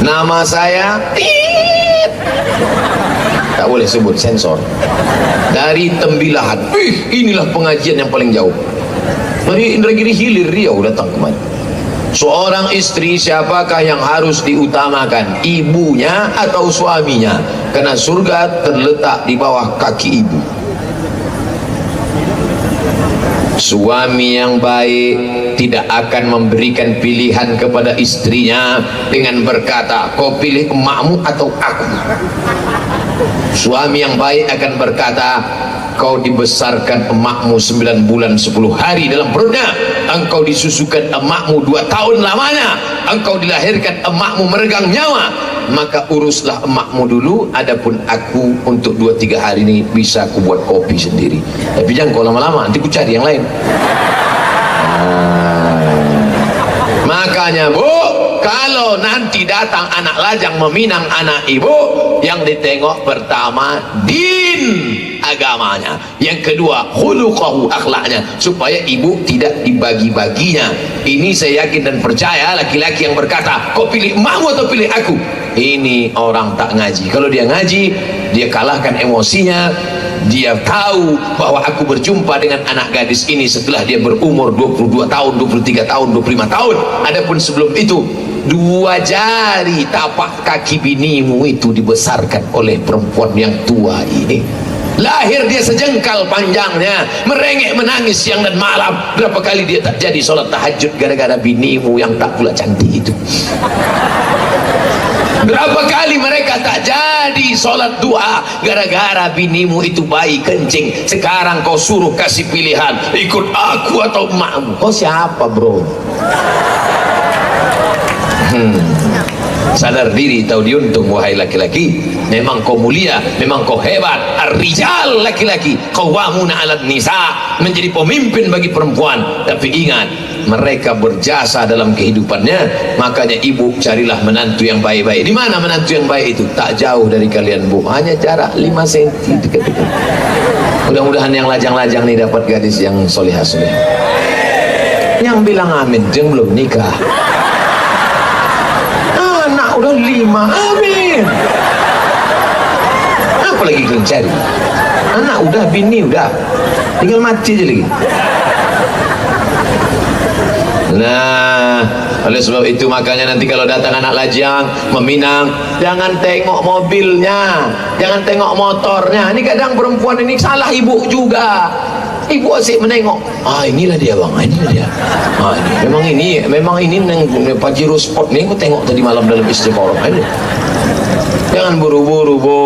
Nama saya Tit. Tak boleh sebut, sensor. Dari Tembilahan. Inilah pengajian yang paling jauh. Dari Indragiri Hilir Riau datang kemari. Seorang istri siapakah yang harus diutamakan, ibunya atau suaminya? Karena surga terletak di bawah kaki ibu. Suami yang baik tidak akan memberikan pilihan kepada istrinya dengan berkata, kau pilih emakmu atau aku. Suami yang baik akan berkata, kau dibesarkan emakmu 9 bulan 10 hari dalam perutnya, engkau disusukan emakmu 2 tahun lamanya, engkau dilahirkan emakmu meregang nyawa, maka uruslah emakmu dulu, adapun aku untuk 2-3 hari ini bisa aku buat kopi sendiri, tapi jangan kau lama-lama, nanti ku cari yang lain. Makanya bu, kalau nanti datang anak lajang meminang anak ibu, yang ditengok pertama din agamanya, yang kedua khuluqahu, akhlaknya, supaya ibu tidak dibagi-baginya. Ini saya yakin dan percaya laki-laki yang berkata kau pilih emakmu atau pilih aku, ini orang tak ngaji. Kalau dia ngaji, dia kalahkan emosinya. Dia tahu bahwa aku berjumpa dengan anak gadis ini setelah dia berumur 22 tahun, 23 tahun, 25 tahun. Adapun sebelum itu, 2 jari tapak kaki binimu itu dibesarkan oleh perempuan yang tua ini. Lahir dia sejengkal panjangnya, merengek menangis siang dan malam. Berapa kali dia tak jadi sholat tahajud gara-gara binimu yang tak pula cantik itu. Berapa kali mereka tak jadi sholat duha gara-gara binimu itu bayi kencing. Sekarang kau suruh kasih pilihan, ikut aku atau emakmu. Kau siapa bro? Sadar diri, tahu diuntung wahai laki-laki. Memang kau mulia, memang kau hebat. Ar-rijal, laki-laki, qawwamuna 'alan nisa, menjadi pemimpin bagi perempuan. Tapi ingat, mereka berjasa dalam kehidupannya. Makanya ibu carilah menantu yang baik-baik. Di mana menantu yang baik itu? Tak jauh dari kalian bu, hanya jarak 5 cm dekat-dekat. Mudah-mudahan yang lajang-lajang nih dapat gadis yang solihah-solihah. Yang bilang amin, yang belum nikah. Anak udah 5, amin. Apa lagi kalian cari? Anak udah, bini udah, tinggal mati aja lagi. Nah, oleh sebab itu makanya nanti kalau datang anak lajang meminang, jangan tengok mobilnya, jangan tengok motornya. Ini kadang perempuan ini salah ibu juga. Ibu asyik menengok, inilah dia bang, inilah dia. Ini memang ini neng Pajero Sport nih, aku tengok tadi malam dalam istiqoroh. Jangan buru-buru bu,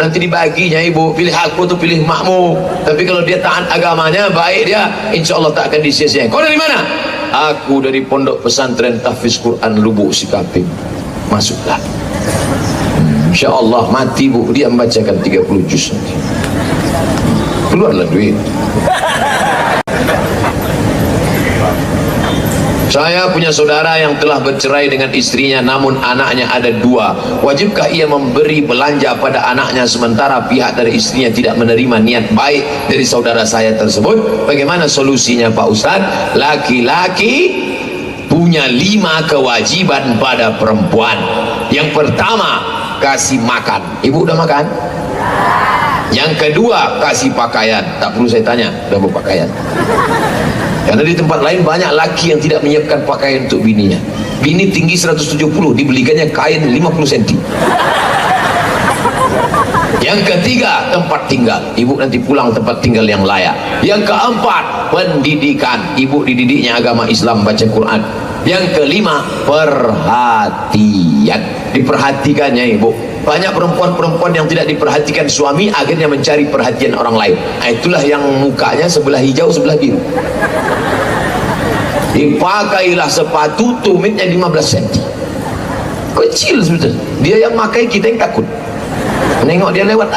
nanti dibaginya ibu, pilih aku atau pilih makmu. Tapi kalau dia taat agamanya, baik dia, insya Allah tak akan disia-siakan. Kau dari mana? Aku dari Pondok Pesantren Tahfiz Quran Lubuk Sikaping. Masuklah. Insya Allah mati bu, dia membacakan 30 juz. Keluarlah duit. Saya punya saudara yang telah bercerai dengan istrinya, namun anaknya ada 2. Wajibkah ia memberi belanja pada anaknya sementara pihak dari istrinya tidak menerima niat baik dari saudara saya tersebut? Bagaimana solusinya Pak Ustadz? Laki-laki punya 5 kewajiban pada perempuan. Yang pertama, kasih makan. Ibu udah makan? Yang kedua, kasih pakaian. Tak perlu saya tanya, udah berpakaian. Karena di tempat lain banyak laki yang tidak menyiapkan pakaian untuk bininya. Bini tinggi 170, dibelikannya kain 50 cm. Yang ketiga, tempat tinggal. Ibu nanti pulang tempat tinggal yang layak. Yang keempat, pendidikan. Ibu dididiknya agama Islam, baca Quran. Yang kelima, perhatian. Diperhatikannya ibu. Banyak perempuan-perempuan yang tidak diperhatikan suami, akhirnya mencari perhatian orang lain. Itulah yang mukanya sebelah hijau sebelah biru. Dipakailah sepatu tumitnya 15 cm, kecil sebetulnya. Dia yang pakai, kita yang takut. Menengok dia lewat,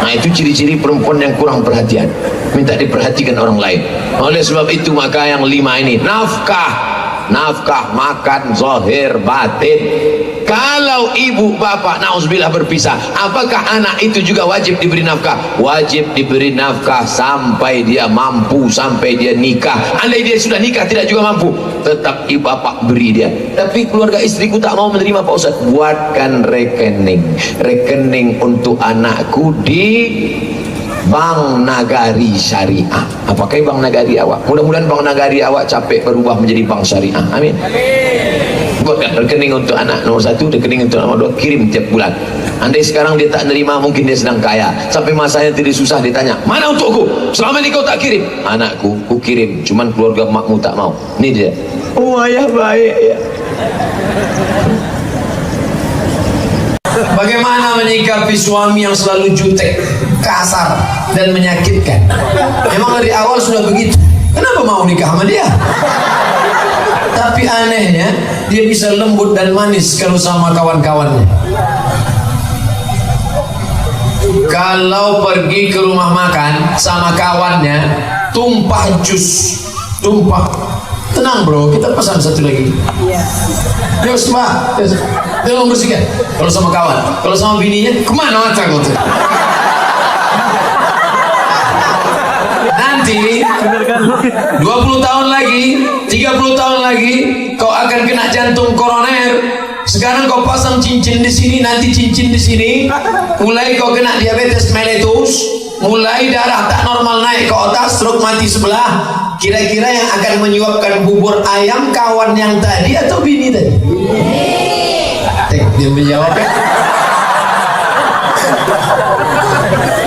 nah itu ciri-ciri perempuan yang kurang perhatian, minta diperhatikan orang lain. Oleh sebab itu maka yang 5 ini, nafkah, makan, zahir, batin. Kalau ibu bapak na'udzubillah berpisah, apakah anak itu juga wajib diberi nafkah? Wajib diberi nafkah sampai dia mampu, sampai dia nikah. Andai dia sudah nikah tidak juga mampu, tetap ibu bapak beri dia. Tapi keluarga istriku tak mau menerima, Pak Ustaz. Buatkan rekening untuk anakku di Bank Nagari Syariah. Apakah Bank Nagari awak? Mudah-mudahan Bank Nagari awak capek berubah menjadi Bank Syariah. Amin. Buatkan rekening untuk anak nomor 1, rekening untuk nomor 2, kirim tiap bulan. Andai sekarang dia tak nerima, mungkin dia sedang kaya, sampai masanya tidak susah, ditanya, mana untukku? Selama ini kau tak kirim. Anakku, ku kirim, cuman keluarga makmu tak mau. Ini dia. Oh ayah baik ya. Bagaimana menyikapi suami yang selalu jutek, kasar, dan menyakitkan? Memang dari awal sudah begitu. Kenapa mau nikah sama dia? Tapi anehnya dia bisa lembut dan manis kalau sama kawan-kawannya. Kalau pergi ke rumah makan sama kawannya, tumpah jus, tumpah. Tenang bro, kita pesan satu lagi. Yos mbak, tolong bersihkan. Kalau sama kawan, kalau sama bininya, kemana mata kau tuh? Nanti 20 tahun lagi, 30 tahun lagi kau akan kena jantung koroner. Sekarang kau pasang cincin di sini, nanti cincin di sini. Mulai kau kena diabetes mellitus, mulai darah tak normal naik ke otak, stroke mati sebelah. Kira-kira yang akan menyuapkan bubur ayam kawan yang tadi atau bini tadi? Dia menjawab.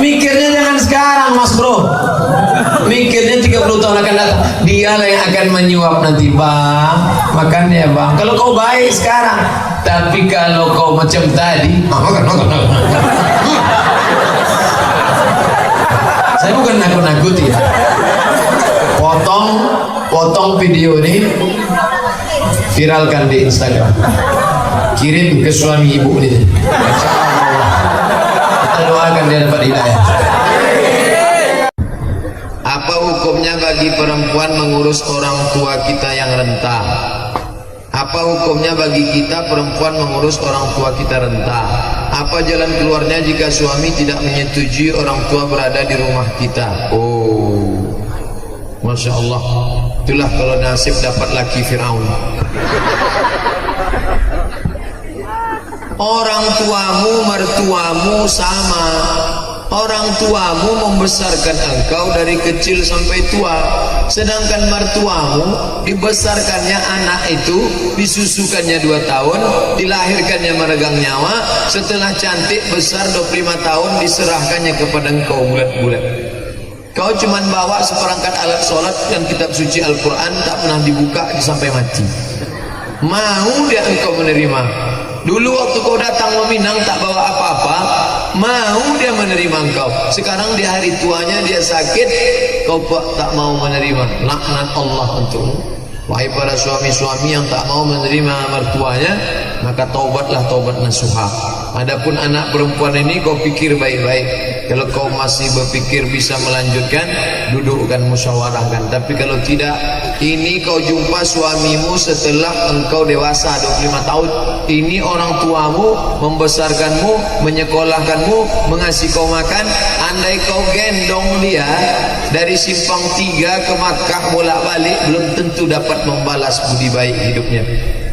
Mikirnya jangan sekarang mas bro, mikirnya 30 tahun akan datang. Dialah yang akan menyuap nanti. Bang, makan ya bang. Kalau kau baik sekarang, tapi kalau kau macam tadi, makan. Saya bukan nakut-nakuti ya. Potong video ini, viralkan di Instagram, kirim ke suami ibu ini. Kita doakan dia dapat hidayah. Apa hukumnya bagi perempuan mengurus orang tua kita yang renta? Apa hukumnya bagi kita perempuan mengurus orang tua kita renta? Apa jalan keluarnya jika suami tidak menyetujui orang tua berada di rumah kita? Oh, Masya Allah. Itulah kalau nasib dapat laki Fir'aun. Orang tuamu, mertuamu sama. Orang tuamu membesarkan engkau dari kecil sampai tua. Sedangkan mertuamu dibesarkannya anak itu, disusukannya 2 tahun, dilahirkannya meregang nyawa. Setelah cantik besar 25 tahun diserahkannya kepada engkau bulat-bulat. Kau cuma bawa seperangkat alat sholat dan kitab suci Al-Quran, tak pernah dibuka sampai mati. Mau dia engkau menerima? Dulu waktu kau datang meminang tak bawa apa-apa, mau dia menerima engkau. Sekarang di hari tuanya dia sakit, kau tak mau menerima. Laknat Allah untukmu. Wahai para suami-suami yang tak mau menerima mertuanya, maka taubatlah taubat nasuha. Adapun anak perempuan ini kau pikir baik-baik. Kalau kau masih berpikir bisa melanjutkan, dudukkan, musyawarahkan. Tapi kalau tidak, ini kau jumpa suamimu setelah engkau dewasa 25 tahun. Ini orang tuamu membesarkanmu, menyekolahkanmu, mengasih kau makan. Andai kau gendong dia dari simpang 3 ke Makkah bolak-balik, belum tentu dapat membalas budi baik hidupnya.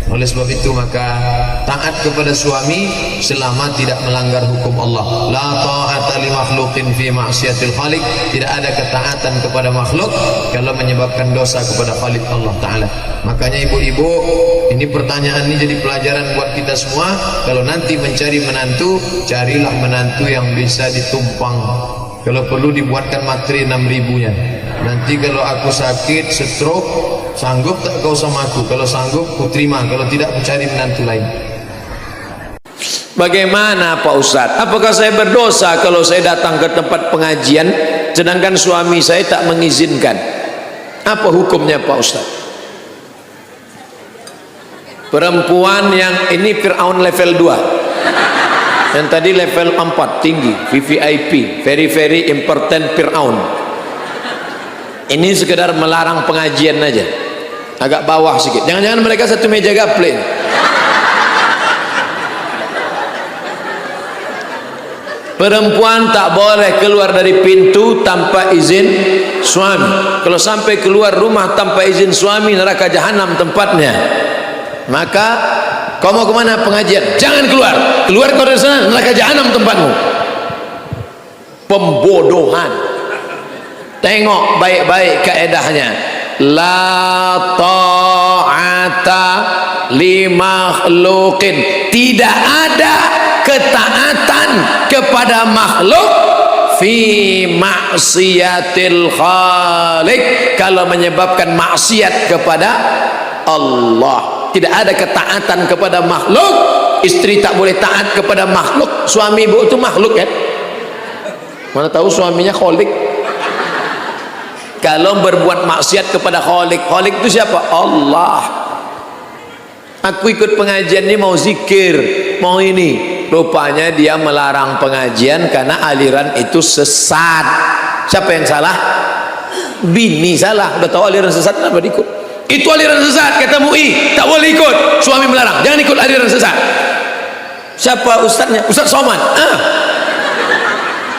Oleh sebab itu maka taat kepada suami selama tidak melanggar hukum Allah. La ta'ata li makhluqin fi ma'siyatil khaliq. Tidak ada ketaatan kepada makhluk kalau menyebabkan dosa kepada Khaliq Allah Ta'ala. Makanya ibu-ibu, ini pertanyaan ini jadi pelajaran buat kita semua. Kalau nanti mencari menantu, carilah menantu yang bisa ditumpang. Kalau perlu dibuatkan materi 6.000-nya. Nanti kalau aku sakit, stroke, sanggup tak kau sama aku? Kalau sanggup, ku terima. Kalau tidak, ku cari menantu lain. Bagaimana Pak Ustadz? Apakah saya berdosa kalau saya datang ke tempat pengajian sedangkan suami saya tak mengizinkan? Apa hukumnya Pak Ustadz? Perempuan yang ini Fir'aun level 2, yang tadi level 4 tinggi, VVIP, very important Fir'aun. Ini sekedar melarang pengajian aja, agak bawah sedikit. Jangan-jangan mereka satu meja gaple. Perempuan tak boleh keluar dari pintu tanpa izin suami. Kalau sampai keluar rumah tanpa izin suami, neraka jahanam tempatnya. Maka kau mau kemana pengajian? Jangan keluar. Keluar kau dari sana, neraka jahanam tempatmu. Pembodohan. Tengok baik-baik kaedahnya. La ta'ata li makhluqin. Tidak ada ketaatan kepada makhluk fi maksiatil khaliq, kalau menyebabkan maksiat kepada Allah. Tidak ada ketaatan kepada makhluk. Istri tak boleh taat kepada makhluk. Suami ibu itu makhluk kan? Mana tahu suaminya khalik. Kalau berbuat maksiat kepada khalik, khalik itu siapa? Allah. Aku ikut pengajian ini mau zikir, mau ini. Rupanya dia melarang pengajian karena aliran itu sesat. Siapa yang salah? Bini salah. Udah tahu aliran sesat, kenapa diikut? Itu aliran sesat, kata MUI, tak boleh ikut. Suami melarang, jangan ikut aliran sesat. Siapa ustadznya? Ustadz Somad.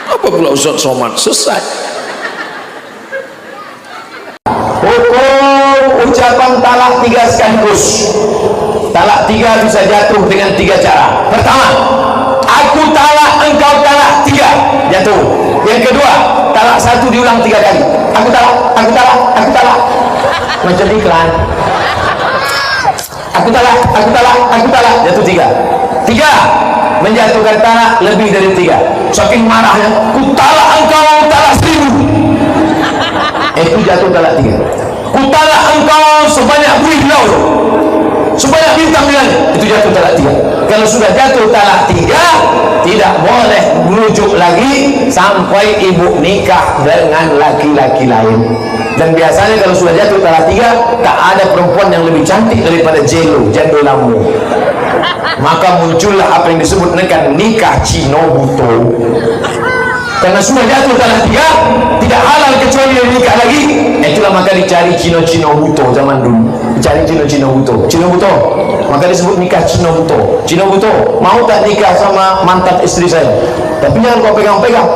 Apa pula Ustadz Somad? Sesat. Hukum ucapan talak 3 sekaligus. Talak 3 bisa jatuh dengan 3 cara. Pertama, aku talak, engkau talak, 3 jatuh. Yang kedua, talak 1 diulang 3 kali. Aku talak, aku talak, aku talak. Macam iklan. Aku talak, aku talak, aku talak, jatuh 3. 3, menjatuhkan talak lebih dari 3. Saking marahnya, ku talak engkau talak 1000. Itu jatuh talak 3. Ku talak engkau sebanyak buih laut, sebanyak bintang di langit, itu jatuh talak 3. Kalau sudah jatuh talak 3, tidak boleh merujuk lagi sampai ibu nikah dengan laki-laki lain. Dan biasanya kalau sudah jatuh talak 3, tak ada perempuan yang lebih cantik daripada jendol lambu. Maka muncullah apa yang disebut dengan nikah Cino Buto. Karena sudah jatuh talak 3, tidak halal kecuali dia nikah lagi. Itulah maka dicari Cino Buto zaman dulu. Dicari Cino Buto. Maka disebut nikah Cino Buto. Cino Buto, mau tak nikah sama mantan istri saya? Tapi jangan kau pegang-pegang.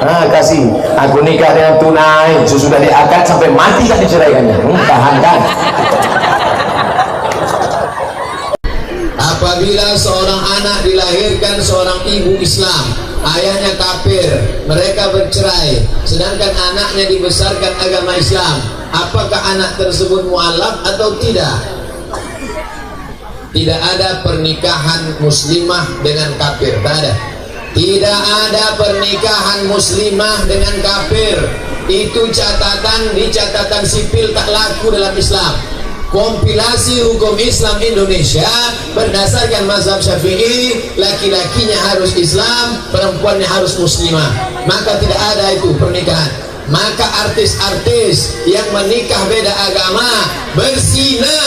Nah, kasih. Aku nikah dengan tunai. Sesudah diakad sampai mati tak diceraikannya. Tahankan. Apabila seorang anak dilahirkan seorang ibu Islam, ayahnya kafir, mereka bercerai, sedangkan anaknya dibesarkan agama Islam, apakah anak tersebut mualaf atau tidak? Tidak ada pernikahan muslimah dengan kafir, tak ada. Tidak ada pernikahan muslimah dengan kafir. Itu catatan di catatan sipil tak laku dalam Islam. Kompilasi hukum Islam Indonesia berdasarkan mazhab Syafi'i, laki-lakinya harus Islam, perempuannya harus muslimah. Maka tidak ada itu pernikahan. Maka artis-artis yang menikah beda agama berzina,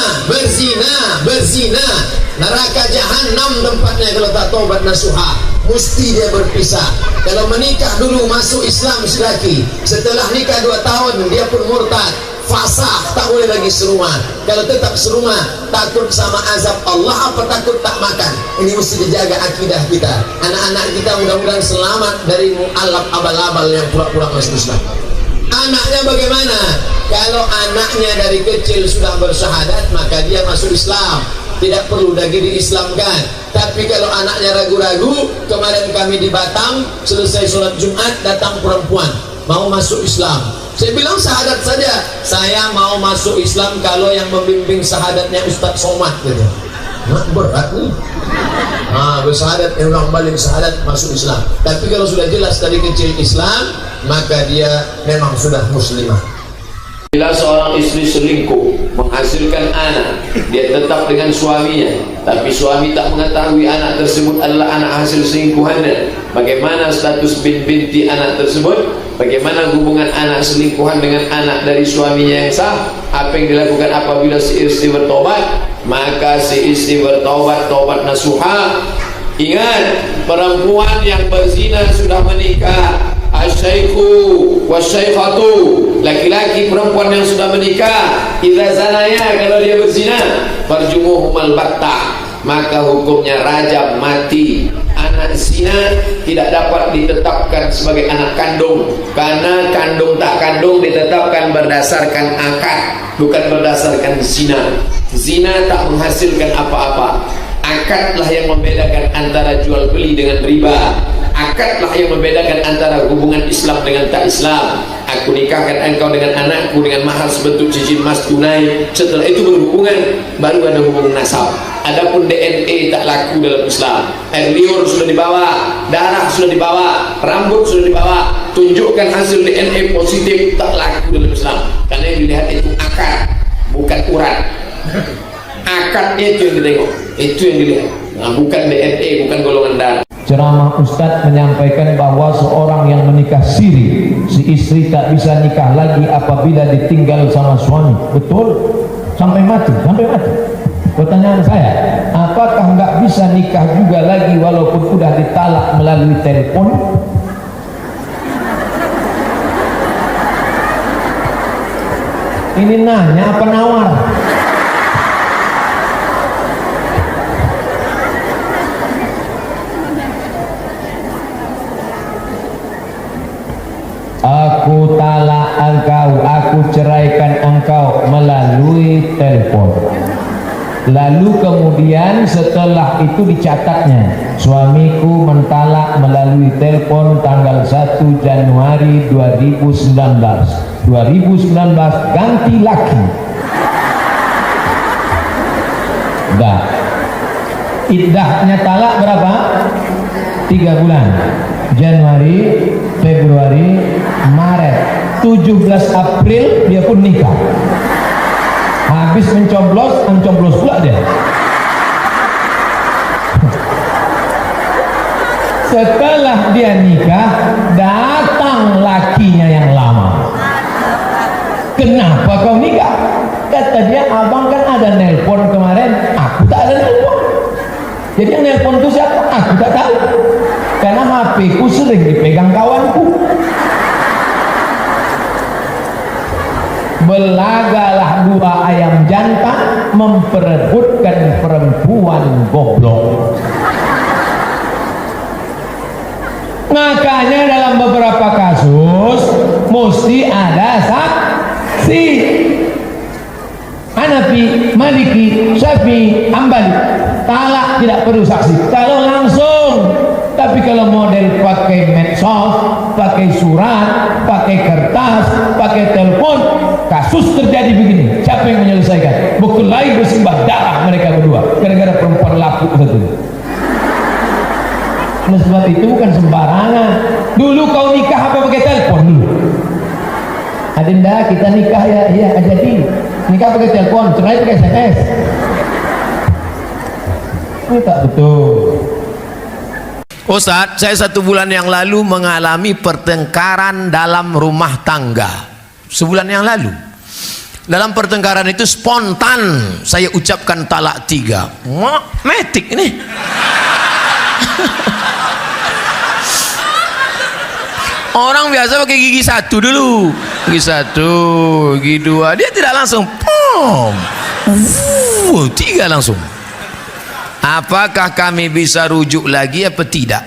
neraka jahanam tempatnya kalau tak taubat nasuha. Mesti dia berpisah. Kalau menikah dulu masuk Islam si laki, setelah nikah 2 tahun dia pun murtad, fasah, tak boleh lagi serumah. Kalau tetap serumah, takut sama azab Allah apa takut tak makan? Ini mesti dijaga akidah kita. Anak-anak kita mudah-mudahan selamat dari mu'alaf abal-abal yang pura-pura masuk Islam. Anaknya bagaimana? Kalau anaknya dari kecil sudah bersyahadat, maka dia masuk Islam, tidak perlu lagi diislamkan. Tapi kalau anaknya ragu-ragu, kemarin kami di Batam selesai sholat Jumat, datang perempuan mau masuk Islam. Saya bilang syahadat saja, saya mau masuk Islam kalau yang membimbing syahadatnya Ustadz Somad gitu. Nah, berat nih. Bersyahadat, orang balik syahadat masuk Islam. Tapi kalau sudah jelas dari kecil Islam, maka dia memang sudah muslimah. Bila seorang istri selingkuh menghasilkan anak, dia tetap dengan suaminya, tapi suami tak mengetahui anak tersebut adalah anak hasil selingkuhannya. Bagaimana status binti anak tersebut? Bagaimana hubungan anak selingkuhan dengan anak dari suaminya yang sah? Apa yang dilakukan apabila si istri bertobat? Maka si istri bertobat, tobat nasuha. Ingat, perempuan yang berzina sudah menikah. Asyaikhu wasyaikhatu, laki-laki perempuan yang sudah menikah, idza zanaya, kalau dia berzina, farjumuhumal batta, maka hukumnya rajam, mati. Anak anak zina tidak dapat ditetapkan sebagai anak kandung, karena kandung tak kandung ditetapkan berdasarkan akad, bukan berdasarkan zina. Zina tak menghasilkan apa-apa. Akadlah yang membedakan antara jual beli dengan riba. Akadlah yang membedakan antara hubungan Islam dengan tak Islam. Aku nikahkan engkau dengan anakku dengan mahar sebentuk cincin emas tunai. Setelah itu berhubungan, baru ada hubungan nasab. Adapun DNA tak laku dalam Islam. Air liur sudah dibawa, darah sudah dibawa, rambut sudah dibawa. Tunjukkan hasil DNA positif, tak laku dalam Islam. Karena yang dilihat itu akad, bukan urat. Akadnya itu yang ditengok, itu yang dilihat. Nah, bukan DNA, bukan golongan darah. Ceramah Ustadz menyampaikan bahwa seorang yang menikah siri, si istri tak bisa nikah lagi apabila ditinggal sama suami. Betul? Sampai mati, sampai mati. Pertanyaan saya, apakah nggak bisa nikah juga lagi walaupun udah ditalak melalui telepon? Ini nanya apa nawar? Aku talak engkau, aku ceraikan engkau melalui telepon. Lalu kemudian setelah itu dicatatnya, suamiku mentalak melalui telepon tanggal 1 Januari 2019. 2019 ganti laki. Dah. Iddahnya talak berapa? 3 bulan. Januari, Februari, Maret, 17 April dia pun nikah. Habis mencoblos pula dia. Setelah dia nikah, datang lakinya yang lama. Kenapa kau nikah? Kata dia, abang kan ada nelpon kemarin, aku tak ada nelpon. Jadi yang nelpon itu siapa? Aku tak tahu. Karena HP ku sering dipegang kawanku. Belagalah dua ayam jantan memperebutkan perempuan goblok. Makanya dalam beberapa kasus mesti ada saksi. Hanafi, Maliki, Syafi'i, Hambali, talak tidak perlu saksi kalau langsung. Tapi kalau model pakai medsos, pakai surat, pakai kertas, pakai telepon, kasus terjadi begini. Siapa yang menyelesaikan? Berkelahi bersimbah darah mereka berdua gara-gara perempuan laku satu. Oleh sebab itu bukan sembarangan. Dulu kau nikah apa pakai telepon dulu? Adinda, kita nikah ya, iya jadi nikah pakai telepon, cerai pakai SMS. Ini tak betul. Ustaz, saya 1 bulan yang lalu mengalami pertengkaran dalam rumah tangga. Sebulan yang lalu. Dalam pertengkaran itu spontan saya ucapkan talak 3. Metik ini. Orang biasa pakai gigi 1 dulu. Gigi 1, gigi 2. Dia tidak langsung. 3 langsung. Apakah kami bisa rujuk lagi apa tidak?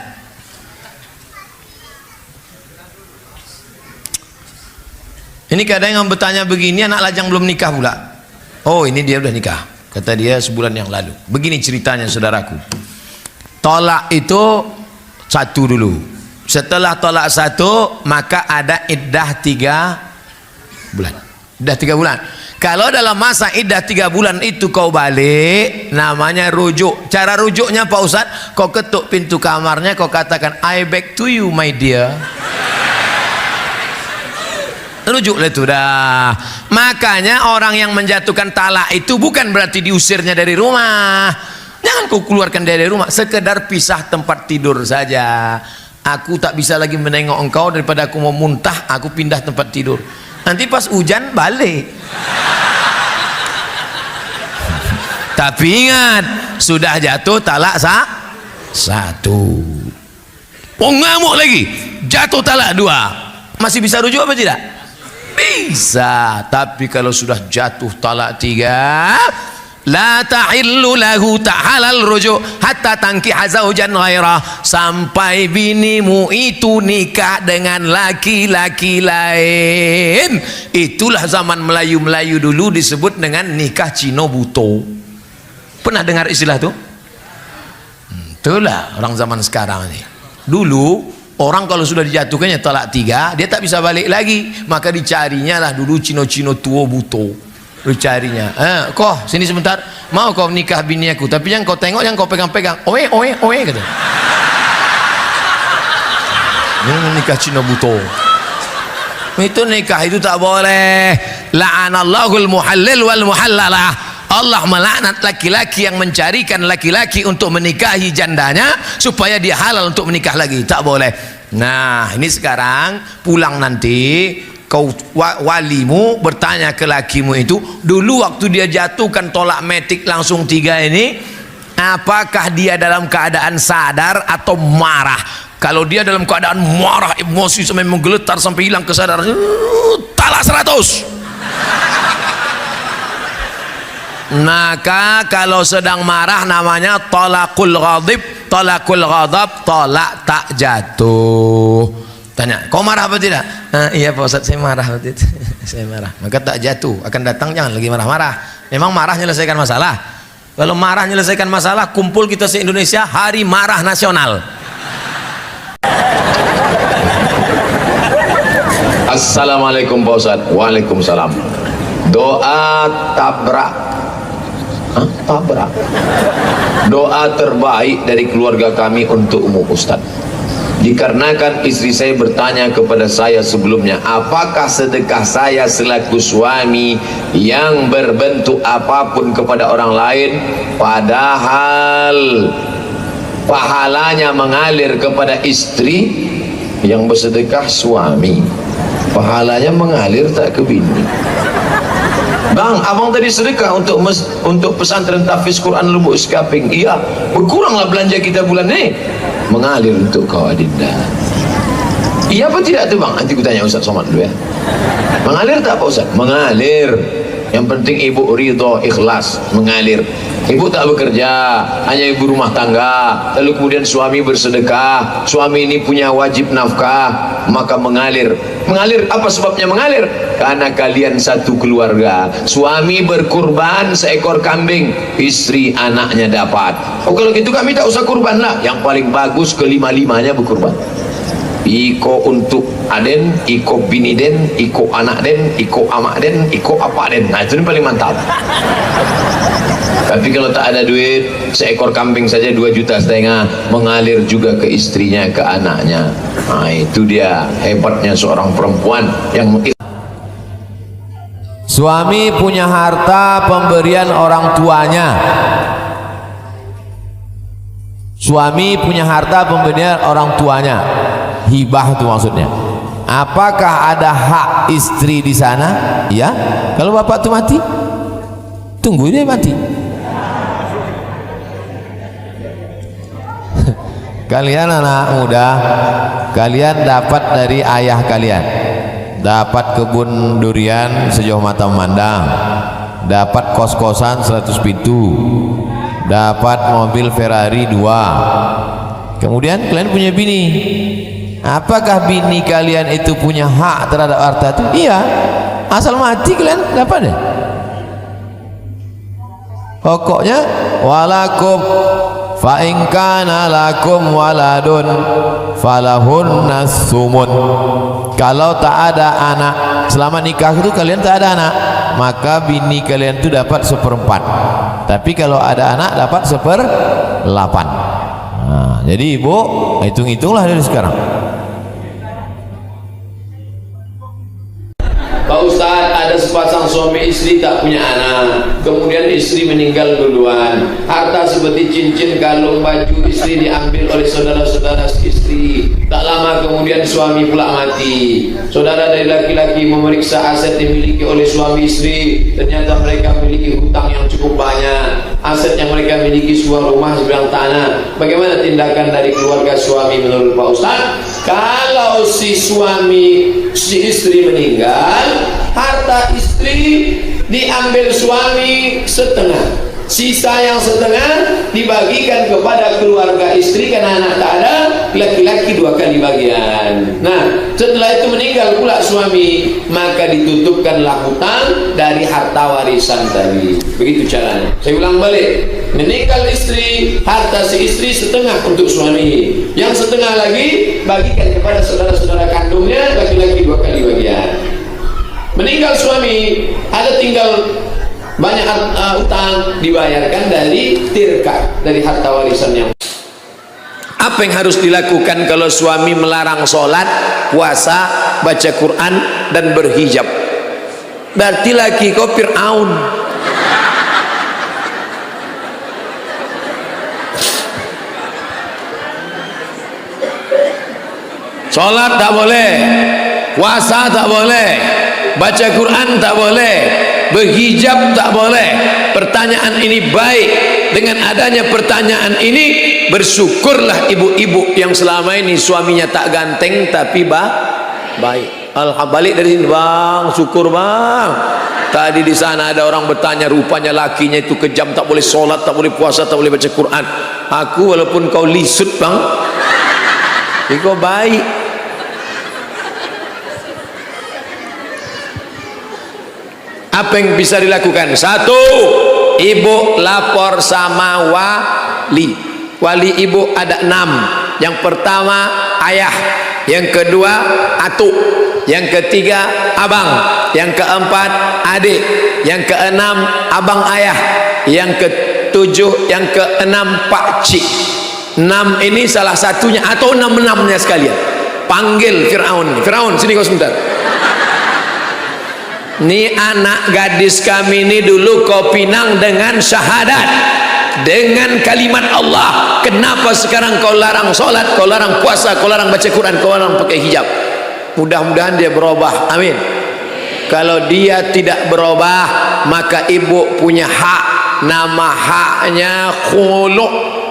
Ini kadang yang bertanya begini, anak lajang belum nikah pula. Oh, ini dia udah nikah. Kata dia sebulan yang lalu. Begini ceritanya saudaraku. Tolak itu 1 dulu. Setelah tolak 1, maka ada iddah 3 bulan. Iddah 3 bulan. Kalau dalam masa iddah 3 bulan itu kau balik, namanya rujuk. Cara rujuknya Pak Ustadz, kau ketuk pintu kamarnya, kau katakan I back to you my dear. Rujuklah itu dah. Makanya orang yang menjatuhkan talak itu bukan berarti diusirnya dari rumah. Jangan kau keluarkan dari rumah, sekedar pisah tempat tidur saja. Aku tak bisa lagi menengok engkau, daripada aku mau muntah, aku pindah tempat tidur. Nanti pas hujan balik. Tapi ingat, sudah jatuh talak 1. Oh, ngamuk lagi, jatuh talak 2. Masih bisa rujuk apa tidak? Bisa. Tapi kalau sudah jatuh talak 3, la tahillu lahu, tak halal rujuk hatta tankiha zaujan ghairah, sampai binimu itu nikah dengan laki-laki lain. Itulah zaman Melayu-Melayu dulu disebut dengan nikah Cino buto. Pernah dengar istilah itu? Itulah orang zaman sekarang ini. Dulu orang kalau sudah dijatuhkannya talak 3, dia tak bisa balik lagi, maka dicarinya lah dulu Cino-Cino tua buto. Lu carinya, kau sini sebentar, mau kau nikah bini aku, tapi yang kau tengok, yang kau pegang-pegang, oe kata. Ini nikah Cina buto. Itu nikah itu tak boleh. La'anallahul muhallil wal muhallalah. Allah melaknat laki-laki yang mencarikan laki-laki untuk menikahi jandanya supaya dia halal untuk menikah lagi, tak boleh. Nah, ini sekarang pulang nanti kau walimu bertanya ke lakimu itu, dulu waktu dia jatuhkan tolak metik langsung 3 ini, apakah dia dalam keadaan sadar atau marah? Kalau dia dalam keadaan marah, emosi sampai menggeletar sampai hilang kesadaran, talak 100. Maka kalau sedang marah namanya talakul ghadab, tolak tak jatuh. Tanya, kau marah apa tidak? Iya Pak Ustaz, saya marah waktu itu. Saya marah. Maka tak jatuh, akan datang jangan lagi marah-marah. Memang marah menyelesaikan masalah. Kalau marah menyelesaikan masalah, kumpul kita se-Indonesia hari marah nasional. Assalamualaikum Pak Ustaz. Waalaikumsalam. Doa tabrak. Tabrak. Doa terbaik dari keluarga kami untuk umum Ustaz. Dikarenakan istri saya bertanya kepada saya sebelumnya, apakah sedekah saya selaku suami yang berbentuk apapun kepada orang lain, padahal pahalanya mengalir kepada istri yang bersedekah suami, pahalanya mengalir tak ke bini. Bang, abang tadi sedekah untuk pesantren tahfiz Quran Lubuk Sekaping. Iya, berkuranglah belanja kita bulan ini. Mengalir untuk kau Adinda. Iya apa tidak tuh bang? Nanti ku tanya Ustaz Somad dulu ya. Mengalir tak Pak Ustaz? Mengalir. Yang penting ibu ridho, ikhlas, mengalir. Ibu tak bekerja, hanya ibu rumah tangga, lalu kemudian suami bersedekah, suami ini punya wajib nafkah, maka mengalir. Mengalir, apa sebabnya mengalir? Karena kalian satu keluarga. Suami berkurban seekor kambing, istri anaknya dapat. Oh kalau gitu kami tak usah kurban lah. Yang paling bagus kelima-limanya berkurban. Iko untuk aden, iko bini den, iko anak den, iko amak den, iko apa den. Nah itu yang paling mantap. Tapi kalau tak ada duit, seekor kambing saja 2,5 juta, mengalir juga ke istrinya, ke anaknya. Nah itu dia hebatnya seorang perempuan yang suami punya harta pemberian orang tuanya. Suami punya harta pemberian orang tuanya, hibah itu maksudnya. Apakah ada hak istri di sana? Ya, kalau bapak itu mati, tunggu dia mati. Kalian anak muda, kalian dapat dari ayah kalian, dapat kebun durian sejauh mata memandang, dapat kos-kosan 100 pintu, dapat mobil Ferrari 2. Kemudian kalian punya bini. Apakah bini kalian itu punya hak terhadap harta itu? Iya, asal mati kalian dapat deh. Pokoknya walakum fa in kana lakum waladun falahunna sumun. Kalau tak ada anak selama nikah itu, kalian tak ada anak, maka bini kalian itu dapat 1/4. Tapi kalau ada anak dapat 1/8. Nah, jadi ibu hitung-hitunglah dari sekarang. Pak Ustaz, ada sepasang suami istri tak punya anak, kemudian istri meninggal duluan, harta seperti cincin, kalung, baju istri diambil oleh saudara-saudara istri. Tak lama kemudian suami pula mati. Saudara dari laki-laki memeriksa aset dimiliki oleh suami istri, ternyata mereka memiliki hutang yang cukup banyak. Aset yang mereka miliki sebuah rumah sebidang tanah. Bagaimana tindakan dari keluarga suami menurut Pak Ustaz? Kalau si istri meninggal, harta istri diambil suami setengah, Sisa yang setengah dibagikan kepada keluarga istri karena anak tak ada, laki-laki 2 kali bagian. Nah, setelah itu meninggal pula suami, maka ditutupkanlah hutang dari harta warisan tadi. Begitu caranya. Saya ulang balik. Meninggal istri, harta si istri setengah untuk suami, yang setengah lagi bagikan kepada saudara-saudara kandungnya, laki-laki 2 kali bagian. Meninggal suami, ada tinggal banyak utang, dibayarkan dari tirka, dari harta warisan yang. Apa yang harus dilakukan kalau suami melarang sholat, puasa, baca Quran dan berhijab? Berarti laki kau Fir'aun. Sholat tak boleh, puasa tak boleh, baca Quran tak boleh, berhijab tak boleh. Pertanyaan ini baik. Dengan adanya pertanyaan ini, bersyukurlah ibu-ibu yang selama ini suaminya tak ganteng tapi baik. Alhamdulillah, balik dari sini bang, syukur bang. Tadi di sana ada orang bertanya, rupanya lakinya itu kejam, tak boleh sholat, tak boleh puasa, tak boleh baca Quran. Aku walaupun kau lisut bang, kau baik. Apa yang bisa dilakukan? 1, ibu lapor sama wali. Wali ibu ada 6. Yang pertama ayah, yang kedua atuk, yang ketiga abang, yang keempat adik, yang keenam abang ayah, yang ketujuh, yang keenam pakcik. 6 ini salah satunya atau 6-6-nya sekalian. Panggil Fir'aun. Fir'aun, sini kau sebentar. Ini anak gadis kami ini dulu kau pinang dengan syahadat, dengan kalimat Allah. Kenapa sekarang kau larang sholat, kau larang puasa, kau larang baca Quran, kau larang pakai hijab? Mudah-mudahan dia berubah, amin. Kalau dia tidak berubah, maka ibu punya hak. Nama haknya khulu'.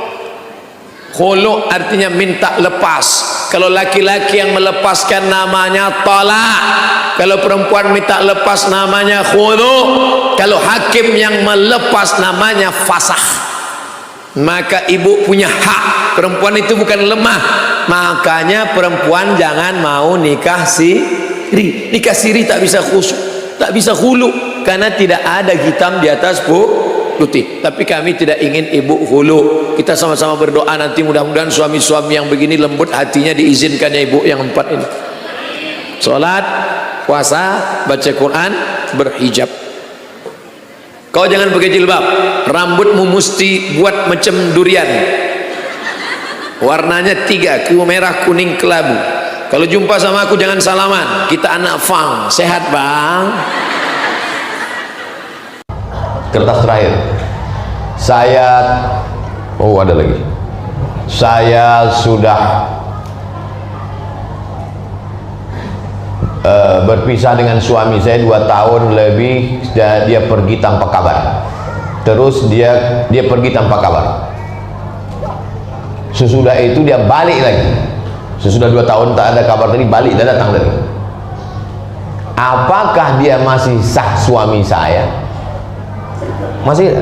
Khulu' artinya minta lepas. Kalau laki-laki yang melepaskan namanya talak, kalau perempuan minta lepas namanya khulu', kalau hakim yang melepas namanya fasakh. Maka ibu punya hak. Perempuan itu bukan lemah, makanya perempuan jangan mau nikah siri. Nikah siri tak bisa khusyuk, tak bisa khulu', karena tidak ada hitam di atas putih. Tapi kami tidak ingin ibu khulu'. Kita sama-sama berdoa nanti mudah-mudahan suami-suami yang begini lembut hatinya diizinkannya ibu yang 4 ini. Sholat, puasa, baca Quran, berhijab. Kau jangan pakai jilbab. Rambutmu mesti buat macam durian. Warnanya 3, merah, kuning, kelabu. Kalau jumpa sama aku jangan salaman. Kita anak Fang. Sehat bang? Kertas terakhir. Ada lagi. Saya sudah berpisah dengan suami saya 2 tahun lebih. Dia pergi tanpa kabar. Terus dia pergi tanpa kabar. Sesudah itu dia balik lagi. Sesudah 2 tahun tak ada kabar tadi, balik dan datang lagi. Apakah dia masih sah suami saya? Masih?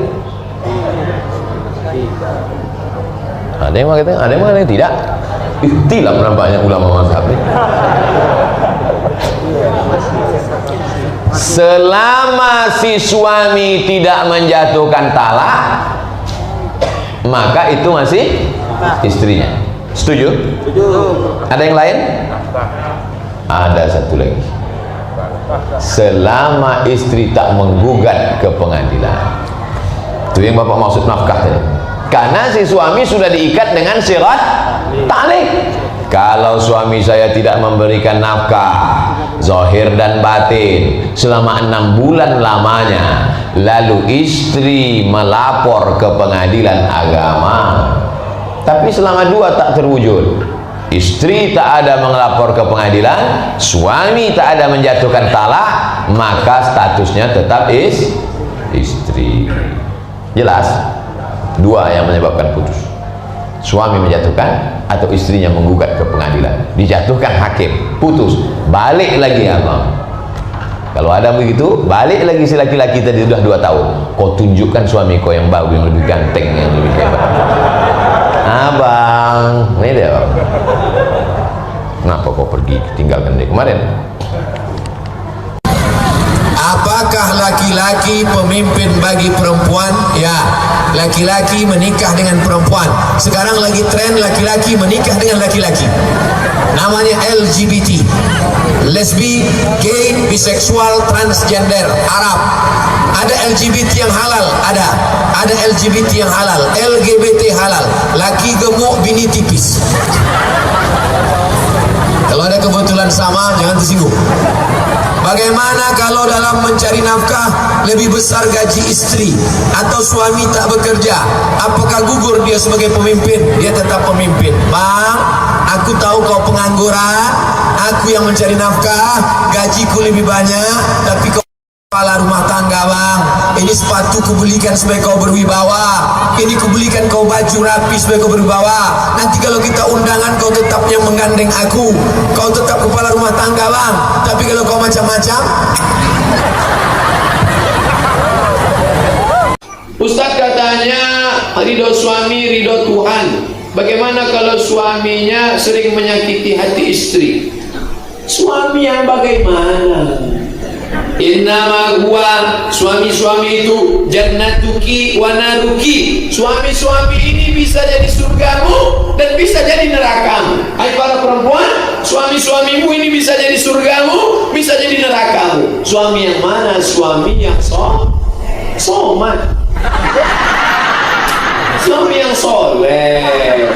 Ada yang mengatakan, ada yang mengatakan tidak. Ikhtilaf nampaknya ulama mazhab ini. Selama si suami tidak menjatuhkan talak, maka itu masih istrinya. Setuju? Setuju. Ada yang lain? Ada satu lagi. Selama istri tak menggugat ke pengadilan. Itu yang Bapak maksud nafkah tadi. Karena si suami sudah diikat dengan syirat ta'liq. Kalau suami saya tidak memberikan nafkah zahir dan batin selama 6 bulan lamanya, lalu istri melapor ke pengadilan agama, tapi selama 2 tak terwujud, istri tak ada melapor ke pengadilan, suami tak ada menjatuhkan talak, maka statusnya tetap istri. Jelas? 2 yang menyebabkan putus. Suami menjatuhkan atau istrinya menggugat ke pengadilan, dijatuhkan hakim, putus, balik lagi abang. Kalau ada begitu, balik lagi si laki-laki tadi sudah 2 tahun. Kau tunjukkan suami kau yang baru, yang lebih ganteng, yang lebih hebat. Abang, ini dia bang. Kenapa kau pergi tinggalkan dia kemarin? Apakah laki-laki pemimpin bagi perempuan? Ya, laki-laki menikah dengan perempuan. Sekarang lagi tren laki-laki menikah dengan laki-laki. Namanya LGBT, lesbi, gay, biseksual, transgender, Arab. Ada LGBT yang halal, ada LGBT yang halal, LGBT halal. Laki gemuk, bini tipis. Kalau ada kebetulan sama, jangan tersinggung. Bagaimana kalau dalam mencari nafkah lebih besar gaji istri atau suami tak bekerja? Apakah gugur dia sebagai pemimpin? Dia tetap pemimpin. Bang, aku tahu kau pengangguran, aku yang mencari nafkah, gajiku lebih banyak, tapi kau kepala rumah tangga bang. Ini sepatu kubelikan supaya kau berwibawa, ini kubelikan kau baju rapi supaya kau berwibawa. Nanti kalau kita undangan kau tetap yang menggandeng aku, kau tetap kepala rumah tangga bang. Tapi kalau kau macam-macam, Ustaz katanya ridho suami, ridho Tuhan. Bagaimana kalau suaminya sering menyakiti hati istri? Suami yang bagaimana? Innama huwa, suami-suami itu jannatuki wa naruki. Suami-suami ini bisa jadi surgamu dan bisa jadi nerakamu. Hai para perempuan, suami-suamimu ini bisa jadi surgamu, bisa jadi nerakamu. Suami yang mana? Suami yang somat, suami yang soleh.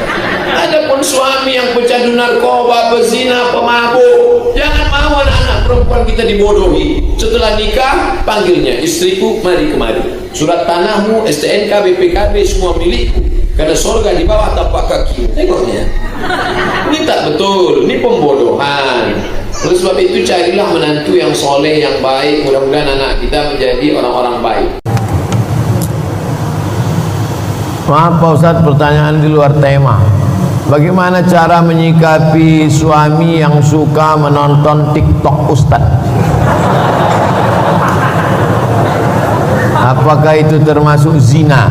Adapun suami yang pecandu narkoba, pezina, pemabuk, jangan mau anak-anak perempuan kita dibodohi. Setelah nikah, panggilnya istriku, mari kemari. Surat tanahmu, STNK, BPKB, semua milikku. Karena surga di bawah tapak kaki. Tengoknya, ini tak betul, ini pembodohan. Oleh sebab itu carilah menantu yang soleh, yang baik. Mudah-mudahan anak kita menjadi orang-orang baik. Maaf Pak Ustadz, pertanyaan di luar tema. Bagaimana cara menyikapi suami yang suka menonton TikTok Ustadz? Apakah itu termasuk zina?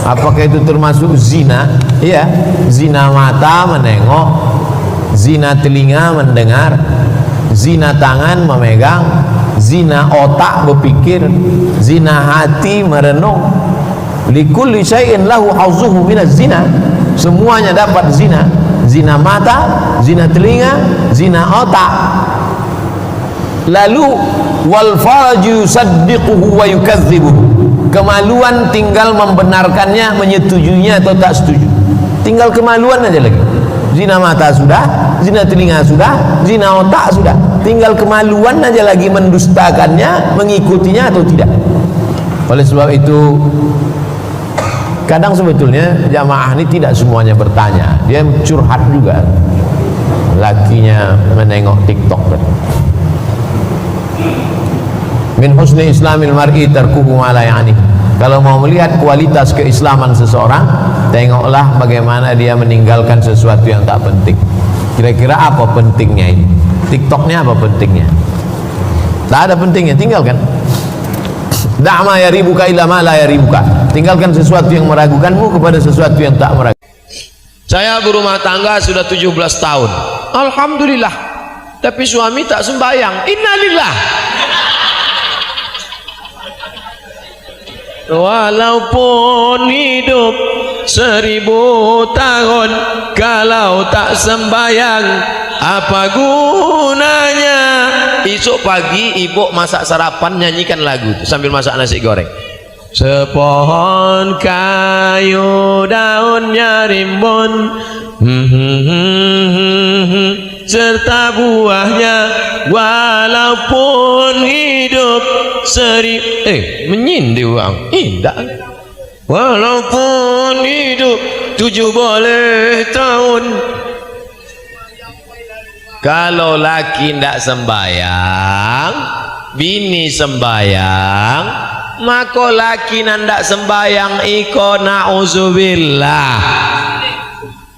Apakah itu termasuk zina? Iya, zina mata menengok, zina telinga mendengar, zina tangan memegang, zina otak berpikir, zina hati merenung. Likulli syai'in lahu hauzuhu minaz zina. Semuanya dapat zina. Zina mata, zina telinga, zina otak. Lalu wal faraju yusaddiquhu wa yukadzibuhu. Kemaluan tinggal membenarkannya, menyetujuinya atau tak setuju. Tinggal kemaluan aja lagi. Zina mata sudah, zina telinga sudah, zina otak sudah. Tinggal kemaluan aja lagi mendustakannya, mengikutinya atau tidak. Oleh sebab itu, kadang sebetulnya jamaah ini tidak semuanya bertanya, dia curhat juga. Lakinya menengok TikTok. Min husni islamil mar'i tarkuhu ma la ya'ni. Kalau mau melihat kualitas keislaman seseorang, tengoklah bagaimana dia meninggalkan sesuatu yang tak penting. Kira-kira apa pentingnya ini? TikToknya apa pentingnya? Tak ada pentingnya, tinggalkan. Da'ma yaribuka illa ma la yaribuka. Tinggalkan sesuatu yang meragukanmu kepada sesuatu yang tak meragukan. Saya berumah tangga sudah 17 tahun. Alhamdulillah. Tapi suami tak sembahyang. Innalillah. Walaupun hidup 1000 tahun, kalau tak sembahyang, apa gunanya? Esok pagi ibu masak sarapan, nyanyikan lagu itu sambil masak nasi goreng. Sepohon kayu daunnya rimbun, serta buahnya, walaupun hidup menyindir orang indah. Walaupun hidup 70 tahun, kalau laki ndak sembayang, bini sembayang, maka laki ndak sembayang iko na'udzubillah.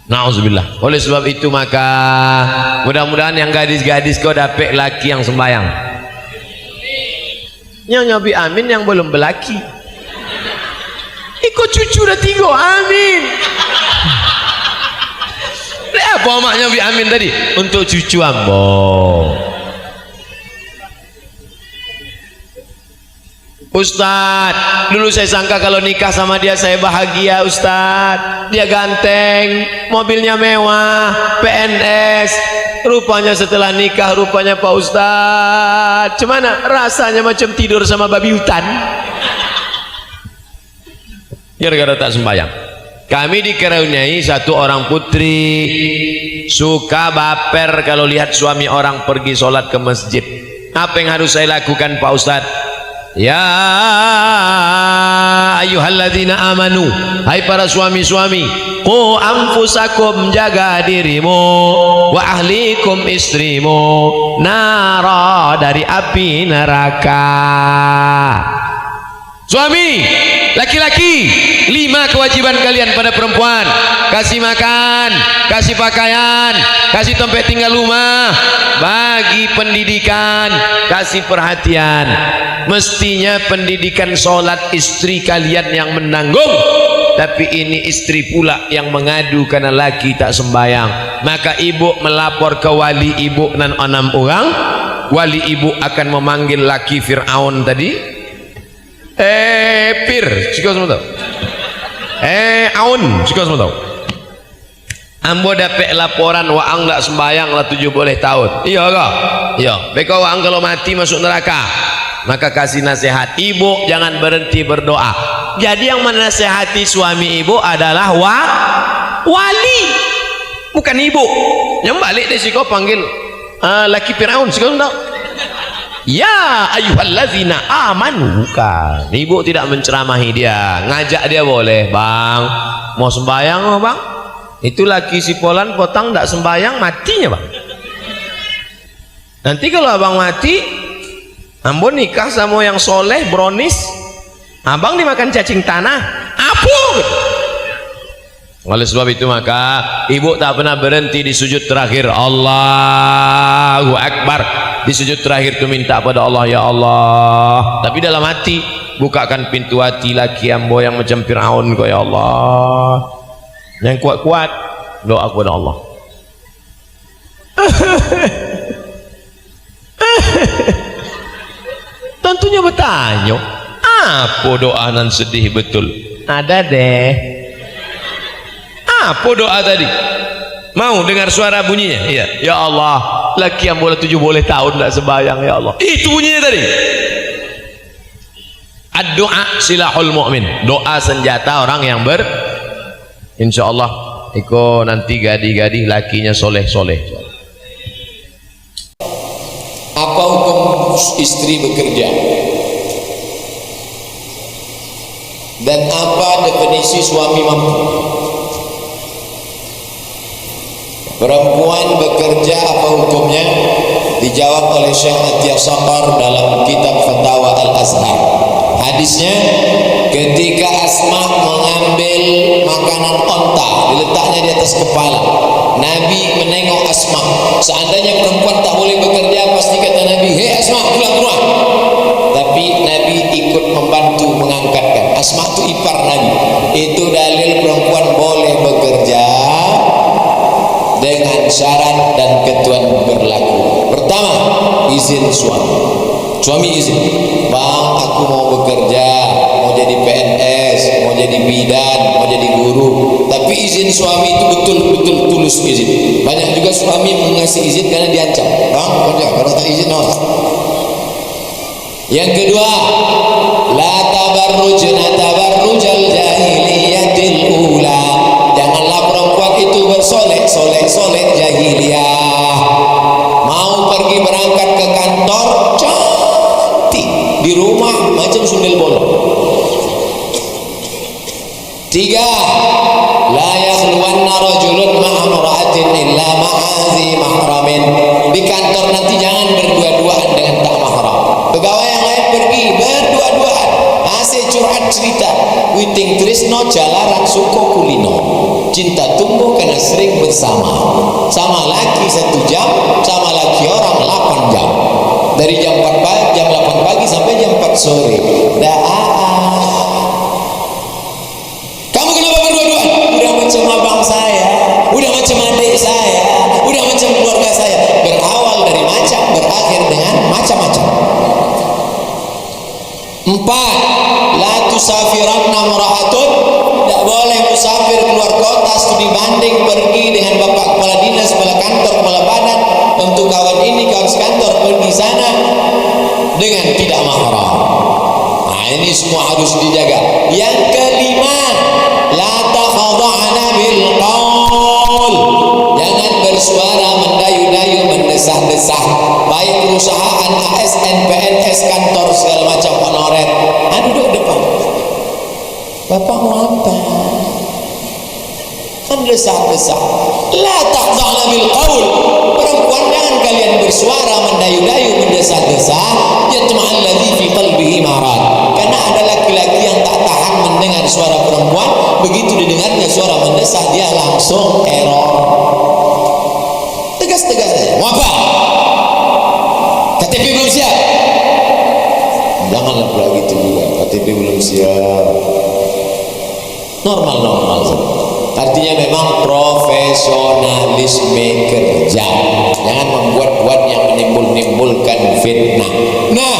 Na'udzubillah. Oleh sebab itu maka mudah-mudahan yang gadis-gadis kau dapat laki yang sembayang. Nyonya bi amin yang belum belaki. Ikut cucu dah 3, amin. Apa maknya bi amin tadi? Untuk cucu ambo. Ustaz, dulu saya sangka kalau nikah sama dia saya bahagia Ustaz. Dia ganteng, mobilnya mewah, PNS. Rupanya setelah nikah rupanya Pak Ustaz, cemana rasanya macam tidur sama babi hutan. Gara-gara tak sembahyang. Kami dikaruniai satu orang putri suka baper kalau lihat suami orang pergi sholat ke masjid. Apa yang harus saya lakukan Pak Ustaz? Ya ayyuhalladzina amanu, hai para suami-suami, qu anfusakum, jaga dirimu, wa ahlikum, istrimu, nara, dari api neraka. Suami laki-laki, 5 kewajiban kalian pada perempuan: kasih makan, kasih pakaian, kasih tempat tinggal rumah, bagi pendidikan, kasih perhatian. Mestinya pendidikan sholat istri kalian yang menanggung, tapi ini istri pula yang mengadu karena laki tak sembahyang. Maka ibu melapor ke wali ibu dan 6 orang. Wali ibu akan memanggil laki Fir'aun tadi. Pir, cikgu semua tahu. Aun, cikgu semua tahu. Ambo dapat laporan waang tak sembahyang lah 17 tahun. Iya kah? Iya. Beka waang kalau mati masuk neraka. Maka kasih nasihat, ibu jangan berhenti berdoa. Jadi yang menasehati suami ibu adalah wali, bukan ibu. Yang balik deh siko panggil laki Firaun, siko tahu. Ya ayyuhallazina amanu, bukan. Ibu tidak menceramahi dia, ngajak dia boleh, bang. Mau sembahyang oh bang? Itu laki si Polan potang tak sembahyang, matinya bang. Nanti kalau abang mati, ambo nikah sama yang soleh bronis, abang dimakan cacing tanah, apa? Oleh sebab itu maka ibu tak pernah berhenti di sujud terakhir, Allahu Akbar. Di sujud terakhir itu minta pada Allah, ya Allah, tapi dalam hati bukakan pintu hati laki ambo yang macam Fir'aun kok, ya Allah. Yang kuat-kuat doa kepada Allah. Tentunya bertanya, apa doa nan sedih betul? Ada deh. Apa doa tadi? Mau dengar suara bunyinya? Iya. Ya Allah, laki yang boleh 17 tahun tak sembahyang, ya Allah. Itu bunyinya tadi. Ad-doa silahul mu'min. Doa senjata orang yang insya Allah iko nanti gadih-gadih lakinya soleh-soleh. Apa hukum istri bekerja? Dan apa definisi suami mampu? Perempuan bekerja apa hukumnya? Dijawab oleh Syekh Atiyah Saqar dalam kitab Fatawa Al-Azhar. Hadisnya, ketika Asma mengambil makanan onta, diletaknya di atas kepala, Nabi menengok Asma. Seandainya perempuan tak boleh bekerja, pasti kata Nabi, hei Asma, pulang rumah. Tapi Nabi ikut membantu mengangkatkan. Asma itu ipar Nabi. Itu dalil perempuan boleh bekerja dengan syarat dan ketentuan berlaku. Pertama, izin suami. Suami izin, bang, aku mau bekerja, mau jadi PNS, mau jadi bidan, mau jadi guru. Tapi izin suami itu betul-betul tulus izin. Banyak juga suami mengasih izin karena diancam, bang bekerja, kalau tak izin no. Yang kedua, la tabarrujna tabarrujal jahiliyatil ula. Janganlah perempuan itu bersolek jahiliyah. Mau pergi berangkat ke kantor, cantik, di rumah macam sundel bolong. Tiga, la yakhluwanna rajulun ma'a imra'atin illa ma'azi mahramin. Di kantor nanti jangan berdua-duaan dengan tak mahram. Pegawai yang lain pergi berdua-duaan, asik curhat cerita, witing trisno jalaran suko kulino. Cinta tumbuh karena sering bersama. Sama laki 1 jam, sama laki orang 8 jam. Dari jam 8 pagi sampai jam 4 sore. Kamu kenapa berdua-duaan? Udah macam abang saya, udah macam adik saya, udah macam keluarga saya. Berawal dari macam, berakhir dengan macam-macam. 4. La tusafiranna murahatun, tidak boleh musafir keluar kota studi banding pergi dengan bapak kepala dinas, kepala kantor, kepala badan untuk kawan ini, kawan sekantor, pergi sana dengan tidak mahram. Nah, ini semua harus dijaga. Yang kelima, la takhadha'na bil qaul, jangan bersuara mendayu-dayu, mendesah-desah, baik perusahaan, ASN, PNS, kantor segala macam honorer. Duduk depan, bapak mau apa? Mendesah-desah. La takhadha'na bil qaul, perempuan jangan kalian bersuara mendayu-dayu, mendesah-desah. Yatma'alladzi fi qalbihi marad, karena ada laki-laki yang tak tahan mendengar suara perempuan, begitu didengarnya suara mendesah dia langsung error. Tegas-tegas saja. Mau apa? KTP belum siap? Janganlah pula gitu juga. KTP belum siap. Normal-normal saja. Artinya memang profesionalisme kerja. Jangan membuat-buat yang menimbulkan fitnah. Nah,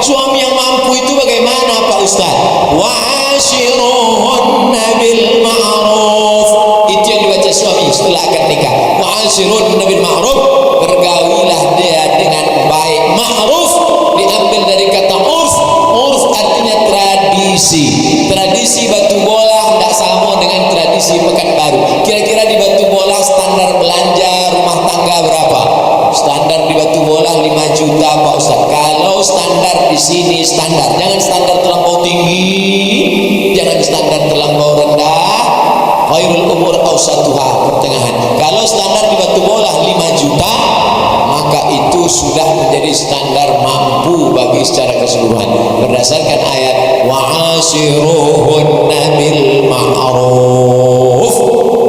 suami yang mampu itu bagaimana Pak Ustaz? Wa ashiruhunna bil ma'ruf. Itu yang dibaca suami setelah akad nikah. Wa ashiruhunna bil ma'ruf, bergawilah dia dengan baik. Ma'ruf diambil dari kata urf. Urf artinya tradisi. Tradisi Batu Bolah tidak sama dengan tradisi Pekanbaru. Kira-kira di Batu Bolah standar belanja rumah tangga berapa? Standar di Batu Bolah 5 juta Pak Ustaz. Kalau standar di sini standar, jangan standar terlampau tinggi, jangan standar terlampau rendah. Khairul umur awsatuha, pertengahan. Kalau standar di Batu Bolah 5 juta, maka itu sudah menjadi standar mampu bagi secara keseluruhan berdasarkan ayat wa'ashiruhunna bil ma'ruf,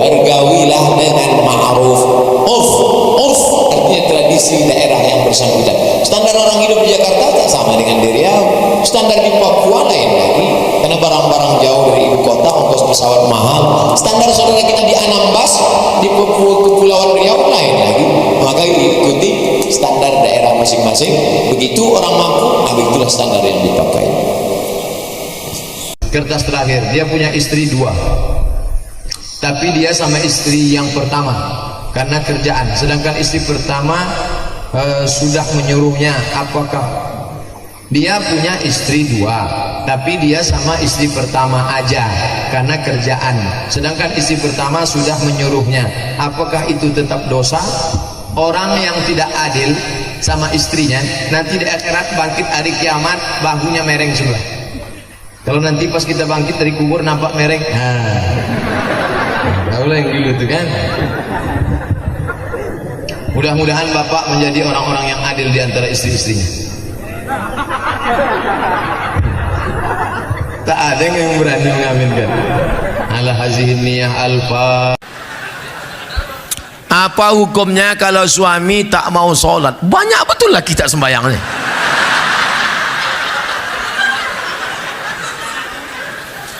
bergawilah dengan ma'ruf. Urf artinya tradisi daerah yang bersangkutan. Standar orang hidup di Jakarta tak sama dengan di Riau, standar di Papua lain lagi karena barang-barang jauh dari ibu kota, ongkos pesawat mahal. Standar saudara kita di Anambas, di Kepulauan Riau lain lagi, maka ikuti standar daerah masing-masing. Begitu orang mampu, begitulah standar yang dipakai. Kertas terakhir, dia punya istri 2, tapi dia sama istri yang pertama karena kerjaan, sedangkan istri pertama sudah menyuruhnya. Apakah dia punya istri 2, tapi dia sama istri pertama aja karena kerjaan, sedangkan istri pertama sudah menyuruhnya? Apakah itu tetap dosa? Orang yang tidak adil sama istrinya nanti di akhirat bangkit hari kiamat bahunya mereng sebelah. Kalau nanti pas kita bangkit dari kubur nampak mereng, tahu lah yang dulu tuh kan. Mudah-mudahan bapak menjadi orang-orang yang adil di antara istri-istrinya. Tak ada yang berani mengaminkan. Ala hazihin niyah alfa. Apa hukumnya kalau suami tak mau sholat? Banyak betul lah kita sembahyangnya.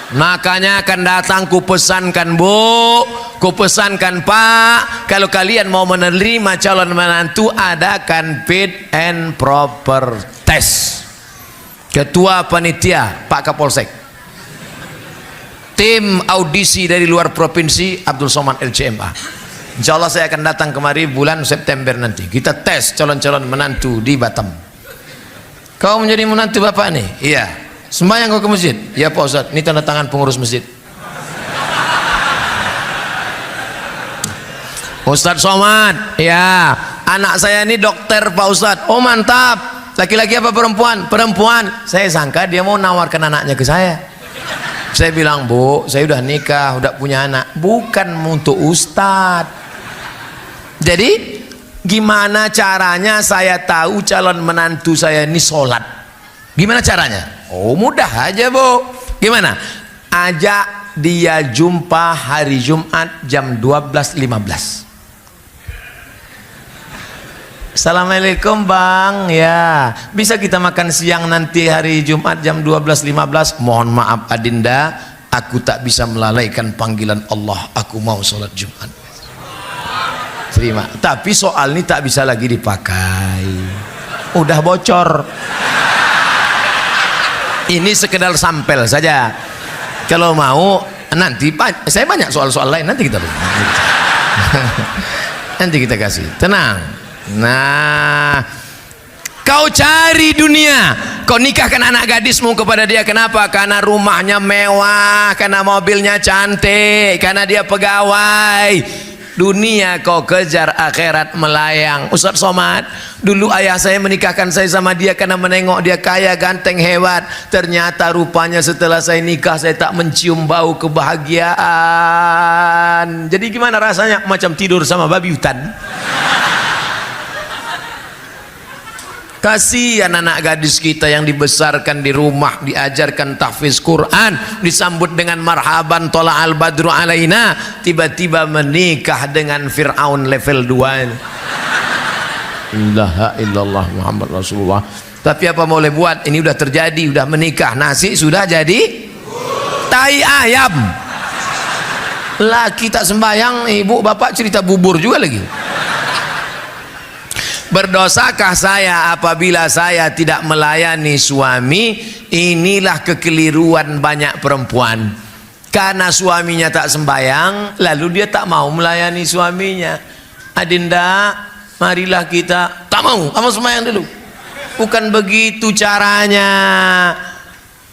Makanya akan datang kupesankan bu, kupesankan pak, kalau kalian mau menerima calon menantu adakan fit and proper test. Ketua panitia Pak Kapolsek, tim audisi dari luar provinsi Abdul Somad LCMA. Insya Allah saya akan datang kemari bulan September nanti. Kita tes calon-calon menantu di Batam. Kau menjadi menantu bapak nih? Iya. Sembahyang kau ke masjid? Ya Pak Ustadz, ini tanda tangan pengurus masjid. Ustadz Somad, ya anak saya ini dokter Pak Ustadz. Oh mantap. Laki-laki apa perempuan? Perempuan. Saya sangka dia mau nawarkan anaknya ke saya. Saya bilang, bu, saya udah nikah, udah punya anak. Bukan untuk Ustadz. Jadi gimana caranya saya tahu calon menantu saya ini sholat? Gimana caranya? Oh mudah aja bu. Gimana? Ajak dia jumpa hari Jumat jam 12.15. Assalamualaikum bang, ya bisa kita makan siang nanti hari Jumat jam 12.15. Mohon maaf Adinda, aku tak bisa melalaikan panggilan Allah, aku mau sholat Jumat. Terima, tapi soal ini tak bisa lagi dipakai, udah bocor. Ini sekedar sampel saja, kalau mau nanti saya banyak soal-soal lain, nanti kita nanti kita kasih, tenang. Nah, kau cari dunia, kau nikahkan anak gadismu kepada dia. Kenapa? Karena rumahnya mewah, karena mobilnya cantik, karena dia pegawai. Dunia kau kejar, akhirat melayang. Ustaz Somad, dulu ayah saya menikahkan saya sama dia karena menengok dia kaya, ganteng, hebat. Ternyata rupanya setelah saya nikah saya tak mencium bau kebahagiaan. Jadi gimana rasanya? Macam tidur sama babi hutan. Kasihan anak gadis kita yang dibesarkan di rumah, diajarkan tahfiz Quran, disambut dengan marhaban tola al badru alaina, tiba-tiba menikah dengan Fir'aun level 2. La illallah Muhammad Rasulullah. Tapi apa boleh buat, ini udah terjadi, udah menikah, nasi sudah jadi tai ayam. Laki tak sembahyang, ibu bapak cerita bubur juga lagi. Berdosakah saya apabila saya tidak melayani suami? Inilah kekeliruan banyak perempuan. Karena suaminya tak sembahyang, lalu dia tak mau melayani suaminya. Adinda, marilah kita tak mau, kamu sembahyang dulu. Bukan begitu caranya.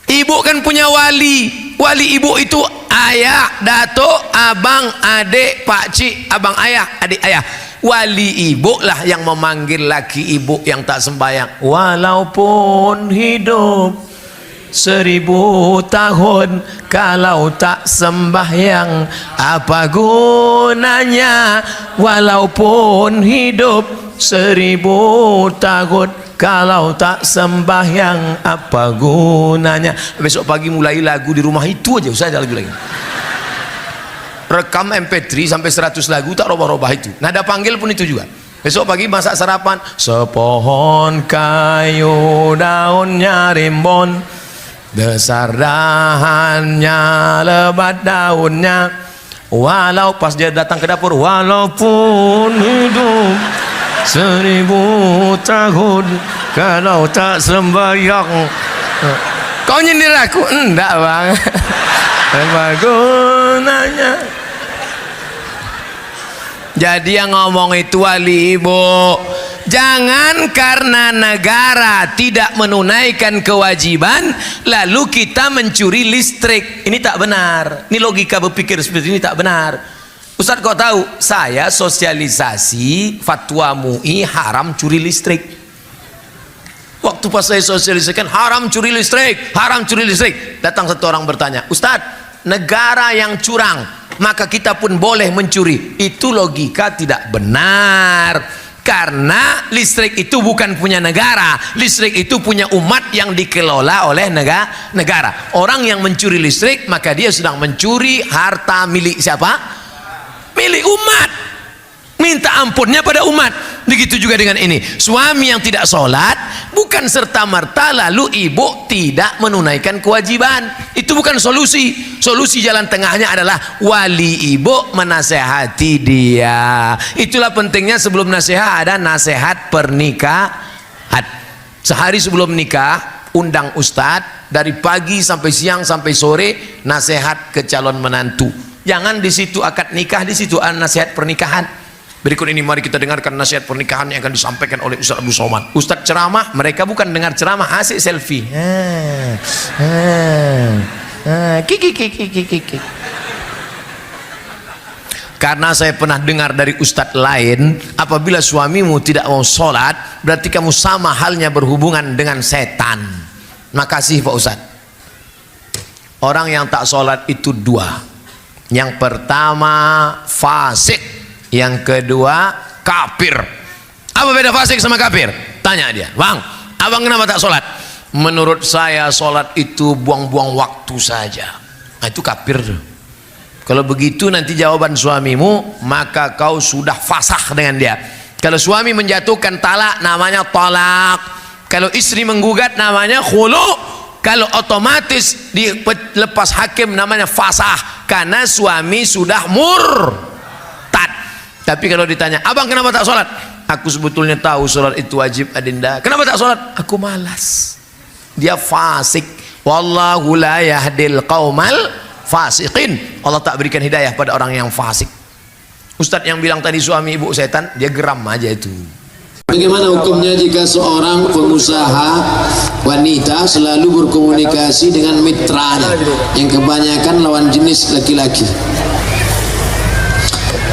Ibu kan punya wali. Wali ibu itu ayah, datuk, abang, adik, pakcik, abang ayah, adik ayah. Wali ibu lah yang memanggil laki ibu yang tak sembahyang. Walaupun hidup 1000 tahun, kalau tak sembahyang apa gunanya? Walaupun hidup 1000 tahun, kalau tak sembahyang apa gunanya? Besok pagi mulai lagu di rumah itu aja, usah ada lagu lagi. Rekam MP3 sampai 100 lagu, tak robah-robah itu. Nada panggil pun itu juga. Besok pagi masak sarapan, sepohon kayu daunnya rimbun, besar dahannya, lebat daunnya. Walau pas dia datang ke dapur, walaupun hidup 1000 tahun, kalau tak sembahyang. Kau nyindir aku? Enggak bang. Apa gunanya? Jadi yang ngomong itu wali ibu. Jangan karena negara tidak menunaikan kewajiban lalu kita mencuri listrik. Ini tak benar. Ini logika berpikir seperti ini tak benar. Ustaz, kau tahu saya sosialisasi fatwa MUI haram curi listrik. Waktu pas saya sosialisasikan haram curi listrik, haram curi listrik, datang satu orang bertanya, Ustaz, negara yang curang maka kita pun boleh mencuri. Itu logika tidak benar. Karena listrik itu bukan punya negara, listrik itu punya umat yang dikelola oleh negara. Orang yang mencuri listrik maka dia sedang mencuri harta milik siapa? Milik umat. Minta ampunnya pada umat. Begitu juga dengan ini. Suami yang tidak sholat bukan serta-merta lalu ibu tidak menunaikan kewajiban. Itu bukan solusi. Solusi jalan tengahnya adalah wali ibu menasehati dia. Itulah pentingnya sebelum nasihat ada nasihat pernikahan. Sehari sebelum nikah undang ustadz, dari pagi sampai siang sampai sore nasihat ke calon menantu. Jangan di situ akad nikah, di situ nasihat pernikahan. Berikut ini mari kita dengarkan nasihat pernikahan yang akan disampaikan oleh Ustaz Abdul Somad. Ustaz ceramah, mereka bukan dengar ceramah, asik selfie. Karena saya pernah dengar dari ustaz lain, apabila suamimu tidak mau sholat, berarti kamu sama halnya berhubungan dengan setan. Makasih Pak Ustaz. Orang yang tak sholat itu dua. Yang pertama fasik, yang kedua kafir. Apa beda fasik sama kafir? Tanya dia, bang, abang kenapa tak sholat? Menurut saya sholat itu buang-buang waktu saja. Nah, itu kafir. Kalau begitu nanti jawaban suamimu, maka kau sudah fasakh dengan dia. Kalau suami menjatuhkan talak namanya talak. Kalau istri menggugat namanya khulu. Kalau otomatis dilepas hakim namanya fasah, karena suami sudah murtad. Tapi kalau ditanya, abang kenapa tak sholat? Aku sebetulnya tahu sholat itu wajib adinda. Kenapa tak sholat? Aku malas. Dia fasik. Wallahu la yahdil qaumal fasiqin. Allah tak berikan hidayah pada orang yang fasik. Ustadz yang bilang tadi suami ibu setan, dia geram aja itu. Bagaimana hukumnya jika seorang pengusaha wanita selalu berkomunikasi dengan mitranya yang kebanyakan lawan jenis laki-laki?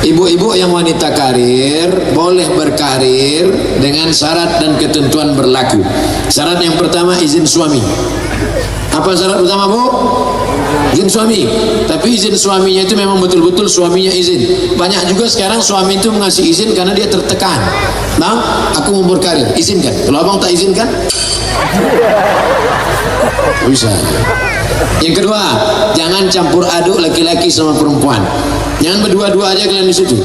Ibu-ibu yang wanita karir boleh berkarir dengan syarat dan ketentuan berlaku. Syarat yang pertama izin suami. Apa syarat pertama, Bu? Izin suami. Tapi izin suaminya itu memang betul-betul suaminya izin. Banyak juga sekarang suami itu mengasih izin karena dia tertekan. Nah, aku mau berkarir, izinkan. Kalau abang tak izinkan, bisa. Yang kedua, jangan campur aduk laki-laki sama perempuan. Jangan berdua-dua aja kalian di situ.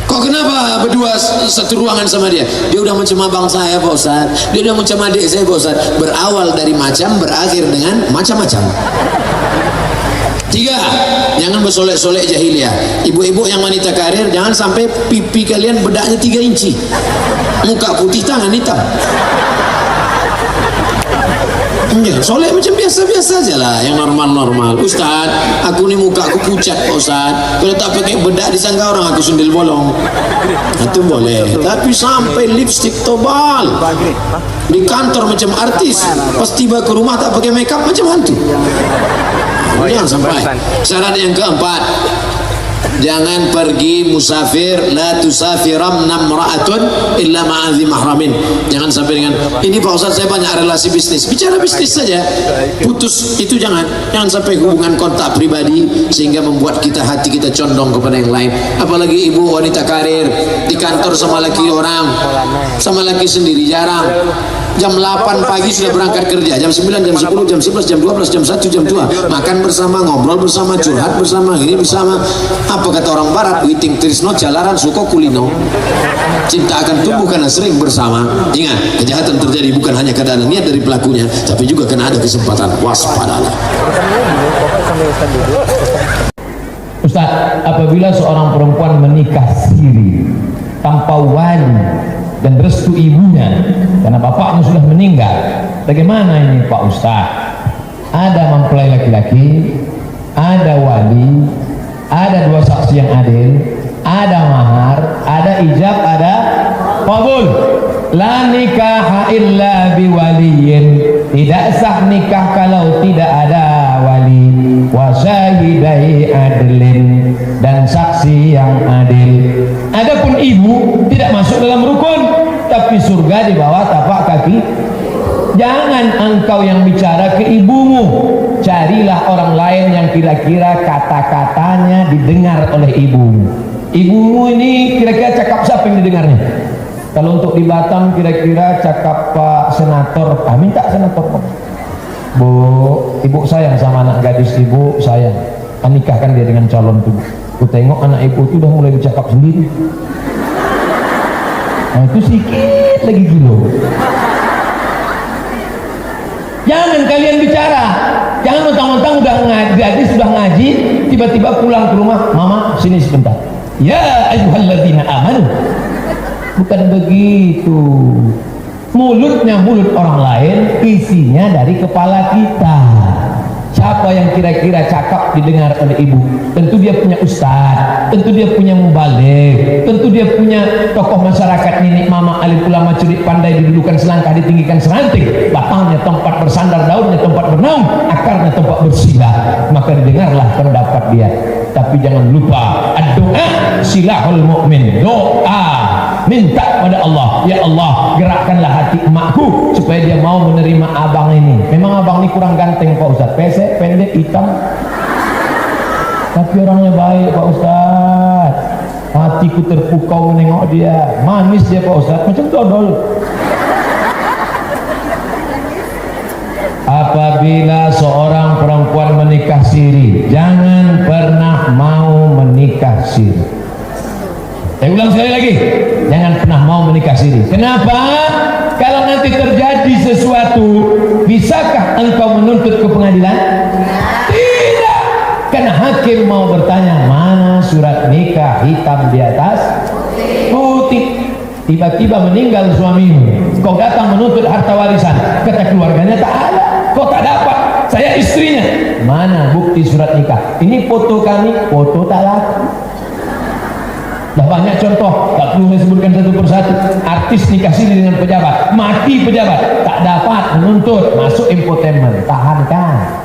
Kok kenapa berdua satu ruangan sama dia? Dia udah macam abang saya, Pak Ustaz. Dia udah macam adik saya, Pak Ustaz. Berawal dari macam, berakhir dengan macam-macam. Tiga, jangan bersolek-solek jahiliyah. Ibu-ibu yang wanita karir, jangan sampai pipi kalian bedaknya 3 inci. Muka putih, tangan hitam. Ya, soleh macam biasa-biasa aja lah, yang normal-normal. Ustaz, aku ni muka aku pucat, Pak Ustaz. Kalau tak pakai bedak disangka orang aku sundel bolong. Itu boleh. Tapi sampai lipstick tebal. Di kantor macam artis, pas tiba ke rumah tak pakai makeup macam hantu. Jangan sampai. Syarat yang keempat, jangan pergi musafir, la tusafiram namra'atun illa ma'adhi mahramin. Jangan sampai dengan ini, Pak Ustaz saya banyak relasi bisnis. Bicara bisnis saja, putus itu jangan sampai hubungan kontak pribadi sehingga membuat hati kita condong kepada yang lain. Apalagi ibu wanita karir di kantor sama laki orang, sama laki sendiri jarang. Jam 8 pagi sudah berangkat kerja, jam 9, jam 10, jam 11, jam 12, jam 1, jam 2 makan bersama, ngobrol bersama, curhat bersama, ini bersama. Apa kata orang barat, witing trisno jalaran suko kulino. Cinta akan tumbuh karena sering bersama. Ingat, kejahatan terjadi bukan hanya karena niat dari pelakunya, tapi juga karena ada kesempatan. Waspadalah. Ustaz, apabila seorang perempuan menikah siri tanpa wali dan restu ibunya karena bapaknya sudah meninggal, bagaimana ini Pak Ustaz? Ada mempelai laki-laki, ada wali, ada 2 saksi yang adil, ada mahar, ada ijab, ada qabul. La nikaha illa biwaliyin. Tidak sah nikah kalau tidak ada wali. Wa syahidai adlin, dan saksi yang adil. Adapun ibu tidak masuk dalam rukun, tapi surga di bawah tapak kaki. Jangan engkau yang bicara ke ibumu, carilah orang lain yang kira-kira kata-katanya didengar oleh ibumu. Ibumu ini kira-kira cakap siapa yang didengarnya? Kalau untuk di Batam kira-kira cakap Pak Senator, minta Senator Pak. Bu, ibu sayang sama anak gadis ibu, sayang. Nikahkan dia dengan calon itu. Ku tengok anak ibu itu udah mulai bercakap sendiri. Nah itu sedikit lagi gilo. Jangan kalian bicara. Jangan mentang-mentang udah gadis sudah ngaji, tiba-tiba pulang ke rumah, mama sini sebentar. Ya ayyuhalladzina amanu. Bukan begitu. Mulutnya mulut orang lain, isinya dari kepala kita. Siapa yang kira-kira cakap didengar oleh ibu? Tentu dia punya ustaz, tentu dia punya mubalik, tentu dia punya tokoh masyarakat, nenek mama, alim ulama, cerdik pandai, didudukan selangkah, ditinggikan seranting, batangnya tempat bersandar, daunnya tempat bernaung, akarnya tempat bersila. Maka didengarlah pendapat dia. Tapi jangan lupa, doa silahul mu'min. Doa, minta pada Allah, ya Allah gerakkanlah hati emakku supaya dia mau menerima abang ini. Memang abang ini kurang ganteng Pak Ustaz, pesek, pendek, hitam, tapi orangnya baik Pak Ustaz. Hatiku terpukau menengok dia, manis dia Pak Ustaz, macam dodol. Apabila seorang perempuan menikah siri, jangan pernah mau menikah siri. Saya ulang sekali lagi, jangan pernah mau menikah siri. Kenapa? Kalau nanti terjadi sesuatu, bisakah engkau menuntut ke pengadilan? Tidak. Karena hakim mau bertanya, mana surat nikah hitam di atas putih. Tiba-tiba meninggal suamimu, kau datang menuntut harta warisan, kata keluarganya tak ada, kau tak dapat, saya istrinya. Mana bukti surat nikah? Ini foto kami, foto tak laku. Dah banyak contoh, tak perlu saya sebutkan satu persatu. Artis nikah siri dengan pejabat, mati pejabat, tak dapat menuntut, masuk infotainment, tahankan.